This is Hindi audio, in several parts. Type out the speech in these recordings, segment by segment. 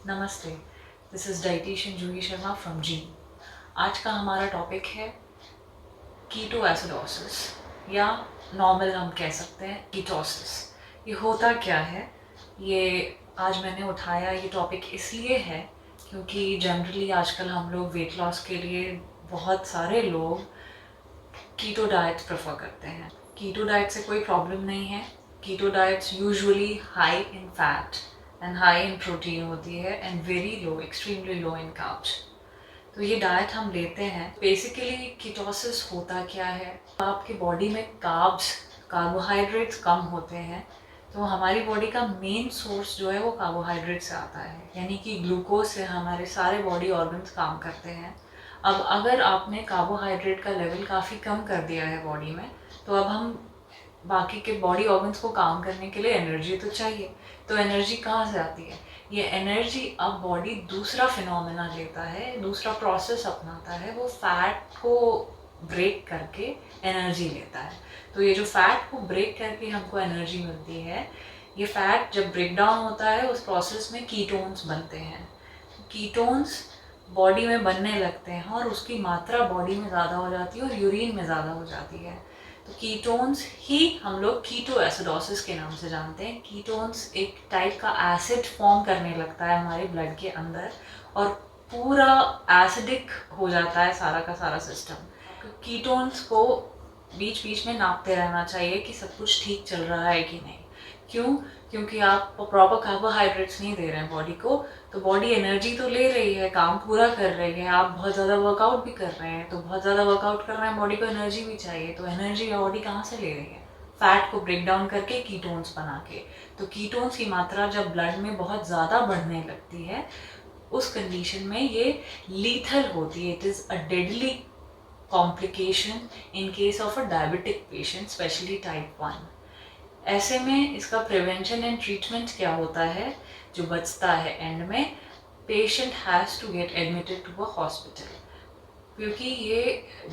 नमस्ते, this is dietitian Juhi Sharma from gym. आज का हमारा टॉपिक है कीटो एसिडोसिस या नॉर्मल हम कह सकते हैं कीटोसिस। ये होता क्या है? ये आज मैंने उठाया ये टॉपिक इसलिए है क्योंकि जनरली आजकल हम लोग वेट लॉस के लिए बहुत सारे लोग कीटो डाइट प्रेफर करते हैं। कीटो डाइट से कोई प्रॉब्लम नहीं है। Keto diets usually high in fat and high in protein होती है and very low, extremely low in carbs. तो ये डाइट हम लेते हैं। बेसिकली कीटोसिस होता क्या है? आपकी बॉडी में कार्बोहाइड्रेट्स कम होते हैं, तो हमारी बॉडी का मेन सोर्स जो है वो कार्बोहाइड्रेट से आता है, यानी कि ग्लूकोज से हमारे सारे बॉडी ऑर्गन्स काम करते हैं। अब अगर आपने कार्बोहाइड्रेट का लेवल काफ़ी कम कर दिया है बॉडी में, तो अब हम बाकी के बॉडी ऑर्गन्स को काम करने के लिए एनर्जी तो चाहिए। तो एनर्जी कहाँ से आती है? ये एनर्जी अब बॉडी दूसरा फिनोमेना लेता है, दूसरा प्रोसेस अपनाता है, वो फैट को ब्रेक करके एनर्जी लेता है। तो ये जो फैट को ब्रेक करके हमको एनर्जी मिलती है, ये फैट जब ब्रेक डाउन होता है उस प्रोसेस में कीटोन्स बनते हैं। कीटोन्स बॉडी में बनने लगते हैं और उसकी मात्रा बॉडी में ज़्यादा हो जाती है और यूरिन में ज़्यादा हो जाती है। तो कीटोन्स ही हम लोग कीटो एसिडोसिस के नाम से जानते हैं। कीटोन्स एक टाइप का एसिड फॉर्म करने लगता है हमारे ब्लड के अंदर और पूरा एसिडिक हो जाता है सारा का सारा सिस्टम। कीटोन्स को बीच बीच में नापते रहना चाहिए कि सब कुछ ठीक चल रहा है कि नहीं। क्यों? क्योंकि आप प्रॉपर कार्बोहाइड्रेट्स नहीं दे रहे हैं बॉडी को, तो बॉडी एनर्जी तो ले रही है, काम पूरा कर रही है। आप बहुत ज़्यादा वर्कआउट भी कर रहे हैं, तो बहुत ज़्यादा वर्कआउट कर रहे हैं, बॉडी को एनर्जी भी चाहिए। तो एनर्जी बॉडी कहाँ से ले रही है? फैट को ब्रेक डाउन करके कीटोन्स बना के। तो कीटोन्स की मात्रा जब ब्लड में बहुत ज़्यादा बढ़ने लगती है, उस कंडीशन में ये लीथल होती है। It is a deadly complication in case of a diabetic patient, specially type 1। ऐसे में इसका प्रिवेंशन एंड ट्रीटमेंट क्या होता है? जो बचता है एंड में, patient has to get admitted to a hospital, क्योंकि ये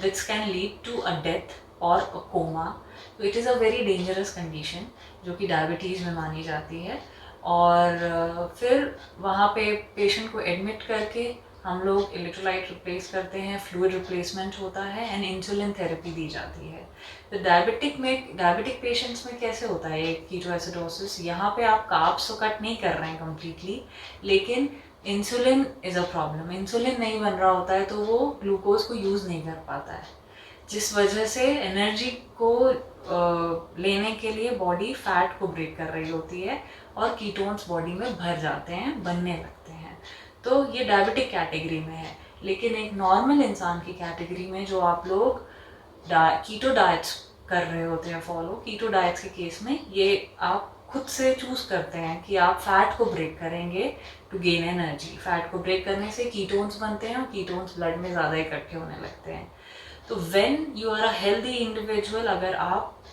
this can lead to a death और अ कोमा। तो it is a very dangerous condition जो कि डायबिटीज़ में मानी जाती है। और फिर वहाँ पे पेशेंट को एडमिट करके हम लोग इलेक्ट्रोलाइट रिप्लेस करते हैं, फ्लूइड रिप्लेसमेंट होता है एंड इंसुलिन थेरेपी दी जाती है। तो डायबिटिक पेशेंट्स में कैसे होता है कीटो एसिडोसिस? यहाँ पे आप कार्ब्स तो कट नहीं कर रहे हैं कम्प्लीटली, लेकिन insulin is a problem. Insulin नहीं बन रहा होता है तो वो ग्लूकोज को यूज़ नहीं कर पाता है, जिस वजह से एनर्जी को लेने के लिए बॉडी फैट को ब्रेक कर रही होती है और कीटोन्स बॉडी में भर जाते हैं, बनने लगते हैं। तो ये डायबिटिक कैटेगरी में है। लेकिन एक नॉर्मल इंसान की कैटेगरी में जो आप लोग कीटो डाइट्स कर रहे होते हैं फॉलो, कीटो डाइट्स के केस में ये आप खुद से चूज करते हैं कि आप फैट को ब्रेक करेंगे टू गेन एनर्जी। फैट को ब्रेक करने से कीटोन्स बनते हैं और कीटोन्स ब्लड में ज़्यादा इकट्ठे होने लगते हैं। तो when you are a healthy individual, अगर आप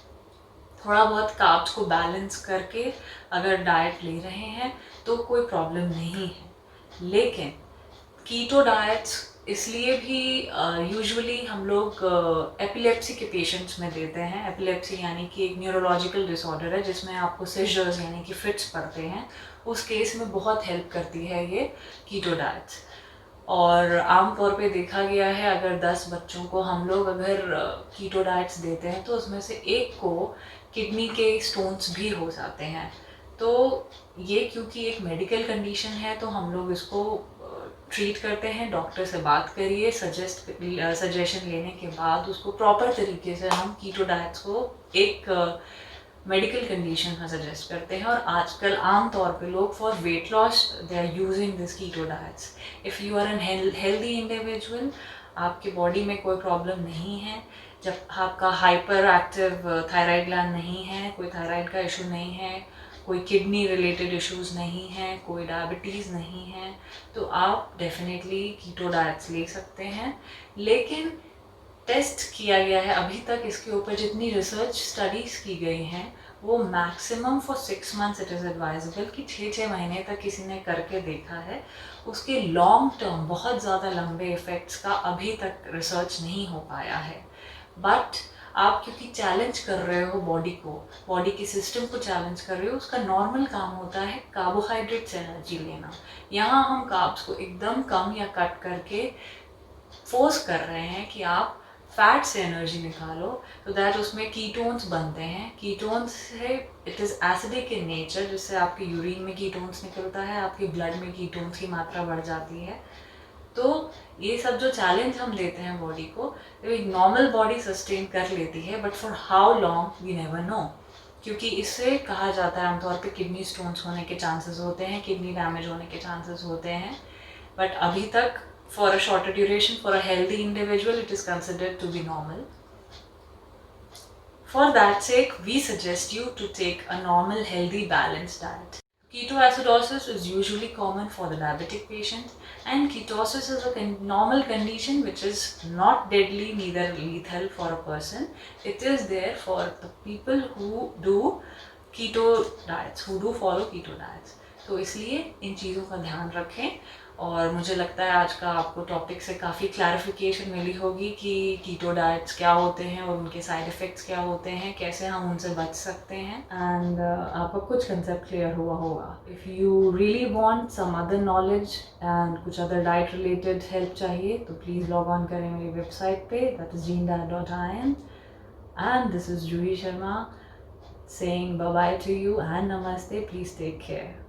थोड़ा बहुत कार्ब्स को बैलेंस करके अगर डाइट ले रहे हैं तो कोई प्रॉब्लम नहीं है। लेकिन कीटो डाइट्स इसलिए भी यूजुअली हम लोग एपिलेप्सी के पेशेंट्स में देते हैं। एपिलेप्सी यानी कि एक न्यूरोलॉजिकल डिसऑर्डर है जिसमें आपको सीजर्स यानी कि फिट्स पड़ते हैं। उस केस में बहुत हेल्प करती है ये कीटो डाइट्स। और आम तौर पे देखा गया है, अगर 10 बच्चों को हम लोग अगर कीटो डाइट्स देते हैं तो उसमें से एक को किडनी के स्टोन्स भी हो जाते हैं। तो ये क्योंकि एक मेडिकल कंडीशन है तो हम लोग इसको ट्रीट करते हैं। डॉक्टर से बात करिए, सजेशन लेने के बाद उसको प्रॉपर तरीके से हम कीटो डाइट्स को एक मेडिकल कंडीशन का सजेस्ट करते हैं। और आजकल आम तौर पे लोग for weight loss they are using this keto diets. If you are an healthy individual, आपके बॉडी में कोई प्रॉब्लम नहीं है, जब आपका हाइपर एक्टिव थायराइड ग्लैंड नहीं है, कोई थायराइड का इशू नहीं है, कोई किडनी रिलेटेड इश्यूज नहीं हैं, कोई डायबिटीज़ नहीं है, तो आप डेफिनेटली कीटो डाइट्स ले सकते हैं। लेकिन टेस्ट किया गया है अभी तक इसके ऊपर, जितनी रिसर्च स्टडीज़ की गई हैं, वो maximum for 6 months it is advisable कि 6 महीने तक किसी ने करके देखा है। उसके लॉन्ग टर्म बहुत ज़्यादा लंबे इफ़ेक्ट्स का अभी तक रिसर्च नहीं हो पाया है। बट आप क्योंकि चैलेंज कर रहे हो बॉडी को, बॉडी के सिस्टम को चैलेंज कर रहे हो, उसका नॉर्मल काम होता है कार्बोहाइड्रेट से एनर्जी लेना। यहाँ हम कार्ब्स को एकदम कम या कट करके फोर्स कर रहे हैं कि आप फैट से एनर्जी निकालो, तो दैट उसमें कीटोन्स बनते हैं। कीटोन्स है, it is acidic in nature, जिससे आपके यूरिन में कीटोन्स निकलता है, आपके ब्लड में कीटोन्स की मात्रा बढ़ जाती है। तो ये सब जो चैलेंज हम देते हैं बॉडी को, एक नॉर्मल बॉडी सस्टेन कर लेती है, but for how long we never know, क्योंकि इससे कहा जाता है आमतौर पे किडनी स्टोन्स होने के चांसेस होते हैं, किडनी डैमेज होने के चांसेस होते हैं। बट अभी तक for a shorter duration, for a healthy individual, it is considered to be normal. For that sake, we suggest you to take a normal, healthy, balanced diet. Ketoacidosis is usually common for the diabetic patient, and ketosis is a normal condition which is not deadly, neither lethal for a person. It is there for the people who do keto diets, who do follow keto diets. तो इसलिए इन चीज़ों का ध्यान रखें। और मुझे लगता है आज का आपको टॉपिक से काफ़ी क्लैरिफिकेशन मिली होगी कि कीटो डाइट्स क्या होते हैं और उनके साइड इफ़ेक्ट्स क्या होते हैं, कैसे हम उनसे बच सकते हैं, एंड आपका कुछ कंसेप्ट क्लियर हुआ होगा। If you really want some other knowledge and कुछ अदर डाइट रिलेटेड हेल्प चाहिए तो प्लीज़ लॉग ऑन करें मेरी वेबसाइट पे, that is geendiet.in, and this is Juhi Sharma saying bye bye to you and namaste. Please take care.